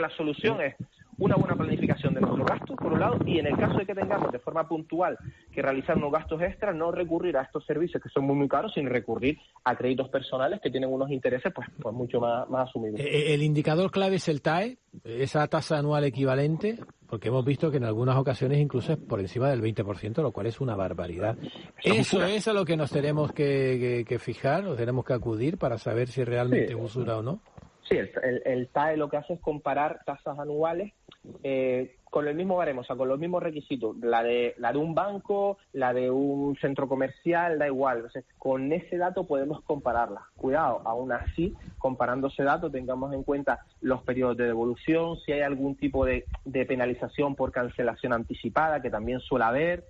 La solución es una buena planificación de nuestros gastos, por un lado, y en el caso de que tengamos de forma puntual que realizar unos gastos extras, no recurrir a estos servicios que son muy, muy caros, sino recurrir a créditos personales que tienen unos intereses pues mucho más asumibles. El indicador clave es el TAE, esa tasa anual equivalente, porque hemos visto que en algunas ocasiones incluso es por encima del 20%, lo cual es una barbaridad. Eso es a lo que nos tenemos que fijar, nos tenemos que acudir para saber si realmente es usura o no. Sí, el TAE lo que hace es comparar tasas anuales con el mismo baremo, o sea, con los mismos requisitos, la de un banco, la de un centro comercial, da igual. O sea, con ese dato podemos compararlas. Cuidado, aún así, comparando ese dato, tengamos en cuenta los periodos de devolución, si hay algún tipo de penalización por cancelación anticipada, que también suele haber.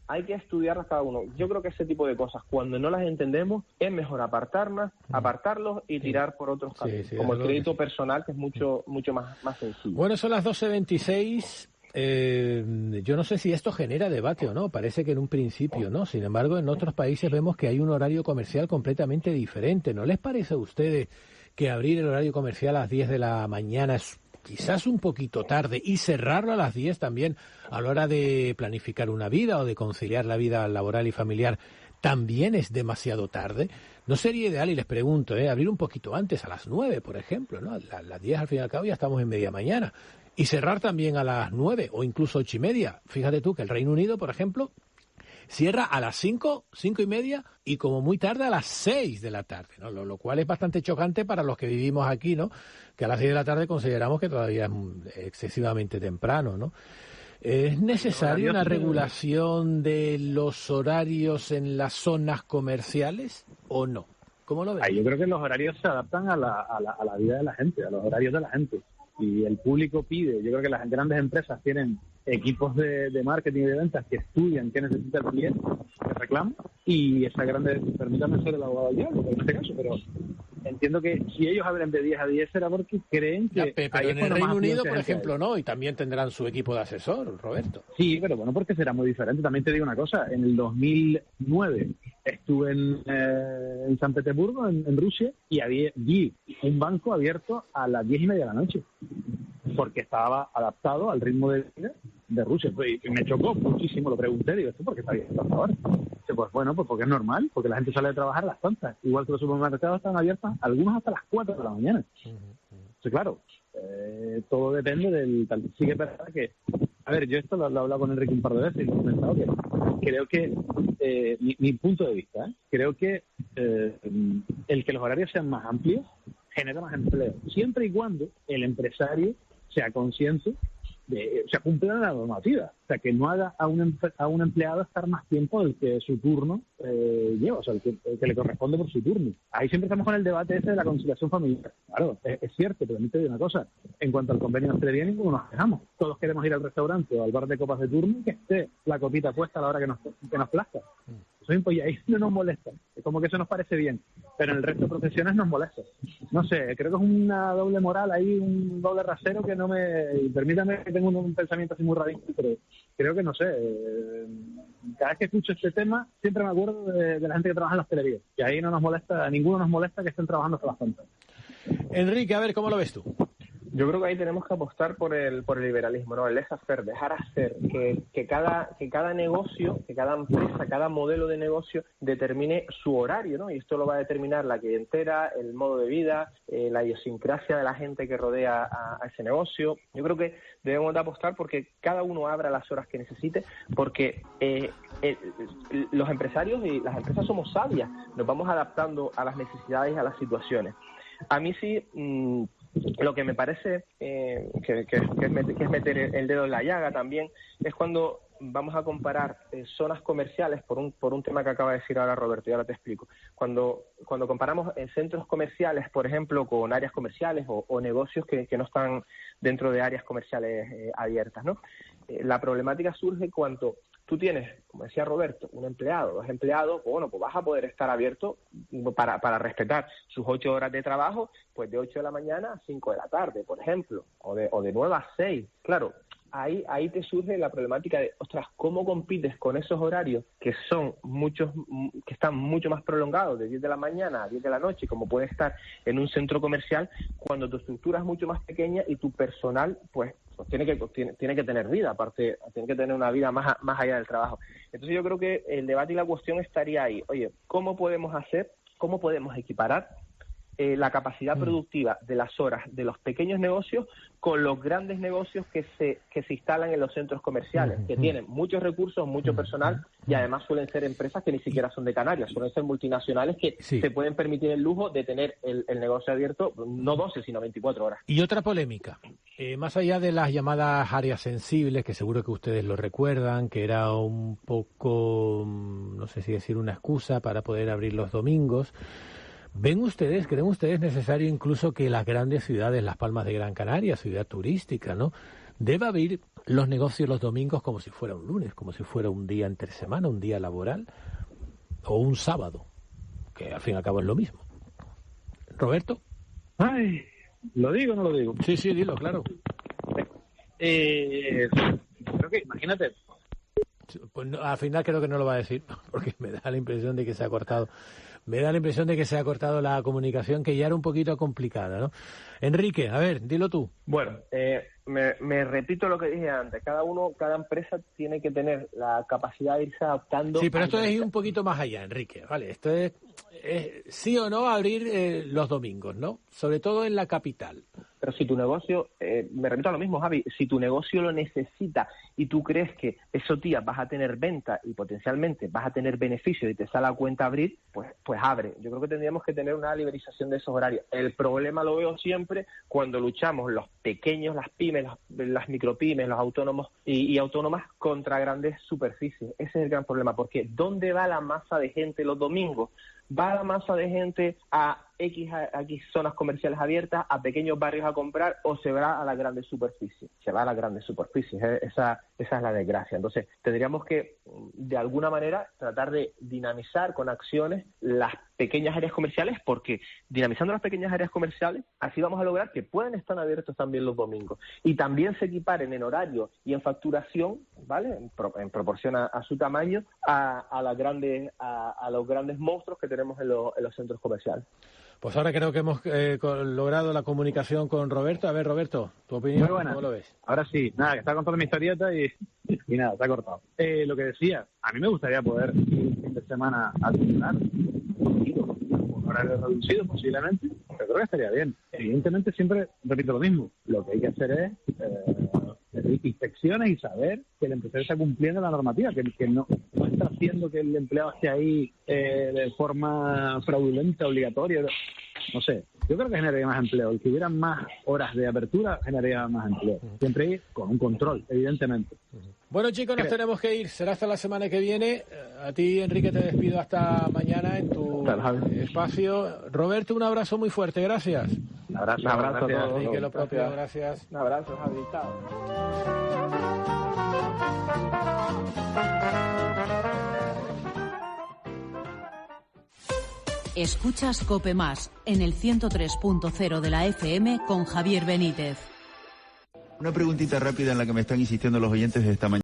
Hay que estudiarlas cada uno. Yo creo que ese tipo de cosas, cuando no las entendemos, es mejor apartarlos y tirar por otros caminos, como el crédito personal, que es mucho más sencillo. Bueno, son las 12:26. Yo no sé si esto genera debate o no, parece que en un principio no, sin embargo en otros países vemos que hay un horario comercial completamente diferente. ¿No les parece a ustedes que abrir el horario comercial a las 10 de la mañana es quizás un poquito tarde y cerrarlo a las 10 también a la hora de planificar una vida o de conciliar la vida laboral y familiar también es demasiado tarde? ¿No sería ideal, y les pregunto, abrir un poquito antes, a las 9, por ejemplo, ¿no? A las 10 al fin y al cabo ya estamos en media mañana, y cerrar también a las 9 o incluso 8:30? Fíjate tú que el Reino Unido, por ejemplo, cierra a las 5:30 y como muy tarde a las 6 de la tarde, ¿no? Lo cual es bastante chocante para los que vivimos aquí, ¿no? Que a las 6 de la tarde consideramos que todavía es excesivamente temprano, ¿no? ¿Es necesaria una regulación de los horarios en las zonas comerciales o no? ¿Cómo lo ves? Yo creo que los horarios se adaptan a la vida de la gente, a los horarios de la gente. Y el público pide. Yo creo que las grandes empresas tienen equipos de marketing y de ventas que estudian qué necesita el cliente, que reclama, y esa grande, permítame ser el abogado del diablo en este caso, pero entiendo que si ellos abren de 10 a 10 será porque creen que... Pero en el Reino Unido, por ejemplo, no, y también tendrán su equipo de asesor, Roberto. Sí, pero bueno, porque será muy diferente. También te digo una cosa, en el 2009 estuve en San Petersburgo, en Rusia, y vi un banco abierto a las 10:30 de la noche, porque estaba adaptado al ritmo de vida de Rusia. Y me chocó muchísimo, lo pregunté, digo, ¿esto por qué está abierto ahora? Pues bueno, pues porque es normal, porque la gente sale de trabajar a las tantas. Igual que los supermercados están abiertos, algunos hasta las 4 de la mañana. Entonces, claro, todo depende del... Sí que es verdad que... A ver, yo esto lo he hablado con Enrique un par de veces y lo he comentado, que creo que, mi punto de vista, creo que el que los horarios sean más amplios genera más empleo, siempre y cuando el empresario sea consciente cumpla la normativa, o sea, que no haga a un empleado estar más tiempo del que su turno lleva, o sea, el que le corresponde por su turno. Ahí siempre estamos con el debate ese de la conciliación familiar. Claro, es cierto, pero te digo una cosa, en cuanto al convenio nos esté bien, ninguno nos quejamos. Todos queremos ir al restaurante o al bar de copas de turno y que esté la copita puesta a la hora que nos plazca. Y ahí no nos molesta, es como que eso nos parece bien, pero en el resto de profesiones nos molesta. No sé, creo que es una doble moral ahí, un doble rasero que no me... Permítame que tengo un pensamiento así muy radical, pero creo que no sé. Cada vez que escucho este tema, siempre me acuerdo de la gente que trabaja en la hostelería, y ahí no nos molesta, a ninguno nos molesta que estén trabajando hasta las tantas. Enrique, a ver, ¿cómo lo ves tú? Yo creo que ahí tenemos que apostar por el liberalismo, ¿no? El laissez-faire, dejar hacer, que cada negocio, que cada empresa, cada modelo de negocio determine su horario, ¿no? Y esto lo va a determinar la clientela, el modo de vida, la idiosincrasia de la gente que rodea a ese negocio. Yo creo que debemos de apostar porque cada uno abra las horas que necesite, porque los empresarios y las empresas somos sabias, nos vamos adaptando a las necesidades y a las situaciones. A mí sí... lo que me parece que es meter el dedo en la llaga también es cuando vamos a comparar zonas comerciales por un tema que acaba de decir ahora Roberto, y ahora te explico. Cuando comparamos centros comerciales, por ejemplo, con áreas comerciales o negocios que no están dentro de áreas comerciales abiertas, ¿no? La problemática surge cuando tú tienes, como decía Roberto, un empleado, 2 empleados, pues vas a poder estar abierto para respetar sus 8 horas de trabajo, pues de 8 de la mañana a 5 de la tarde, por ejemplo, o de 9 a 6. Claro, ahí te surge la problemática de, ostras, ¿cómo compites con esos horarios que están mucho más prolongados, de 10 de la mañana a 10 de la noche, como puede estar en un centro comercial, cuando tu estructura es mucho más pequeña y tu personal, pues tiene que tener vida, aparte, tiene que tener una vida más allá del trabajo. Entonces yo creo que el debate y la cuestión estaría ahí. Oye, ¿cómo podemos equiparar la capacidad productiva de las horas de los pequeños negocios con los grandes negocios que se instalan en los centros comerciales, que tienen muchos recursos, mucho personal, y además suelen ser empresas que ni siquiera son de Canarias, suelen ser multinacionales que se pueden permitir el lujo de tener el negocio abierto no 12, sino 24 horas. Y otra polémica, más allá de las llamadas áreas sensibles, que seguro que ustedes lo recuerdan, que era un poco, no sé si decir una excusa para poder abrir los domingos, creen ustedes necesario incluso que las grandes ciudades, Las Palmas de Gran Canaria, ciudad turística, ¿no?, deba abrir los negocios los domingos como si fuera un lunes, como si fuera un día entre semana, un día laboral, o un sábado, que al fin y al cabo es lo mismo? ¿Roberto? Ay, ¿lo digo o no lo digo? Sí, dilo, claro. Creo que, imagínate. Pues no, al final creo que no lo va a decir, porque me da la impresión de que se ha cortado. Me da la impresión de que se ha cortado la comunicación, que ya era un poquito complicada, ¿no? Enrique, a ver, dilo tú. Bueno, me repito lo que dije antes. Cada empresa tiene que tener la capacidad de irse adaptando. Sí, pero esto es ir un poquito más allá, Enrique, ¿vale? Esto es sí o no abrir los domingos, ¿no? Sobre todo en la capital. Pero si tu negocio, me repito a lo mismo, Javi, si tu negocio lo necesita y tú crees que esos días vas a tener venta y potencialmente vas a tener beneficios y te sale a cuenta abrir, pues abre. Yo creo que tendríamos que tener una liberalización de esos horarios. El problema lo veo siempre cuando luchamos los pequeños, las pymes, las micropymes, los autónomos y autónomas contra grandes superficies. Ese es el gran problema, porque ¿dónde va la masa de gente los domingos? ¿Va la masa de gente a X zonas comerciales abiertas, a pequeños barrios a comprar, o se va a las grandes superficies? Se va a las grandes superficies, esa es la desgracia. Entonces, tendríamos que, de alguna manera, tratar de dinamizar con acciones las pequeñas áreas comerciales, porque dinamizando las pequeñas áreas comerciales, así vamos a lograr que puedan estar abiertos también los domingos. Y también se equiparen en horario y en facturación, ¿vale?, en proporción a su tamaño, a los grandes monstruos que tenemos en los centros comerciales. Pues ahora creo que hemos logrado la comunicación con Roberto. A ver, Roberto, tu opinión, ¿cómo lo ves? Ahora sí, nada, que está contando mi historieta y nada, se ha cortado. Lo que decía, a mí me gustaría poder ir un fin de semana a cenar, con horario reducido posiblemente, pero creo que estaría bien. Evidentemente siempre repito lo mismo, lo que hay que hacer es inspecciones y saber que el empresario está cumpliendo la normativa, que no está haciendo que el empleado esté ahí de forma fraudulenta, obligatoria. No sé, yo creo que generaría más empleo. El que hubiera más horas de apertura generaría más empleo. Siempre con un control, evidentemente. Bueno, chicos, nos tenemos que ir. Será hasta la semana que viene. A ti, Enrique, te despido hasta mañana en tu espacio. Roberto, un abrazo muy fuerte. Gracias. Un abrazo a todos. Enrique, lo propio. Gracias. Un abrazo, Javi. Chao. Escuchas COPE Más en el 103.0 de la FM con Javier Benítez. Una preguntita rápida en la que me están insistiendo los oyentes de esta mañana.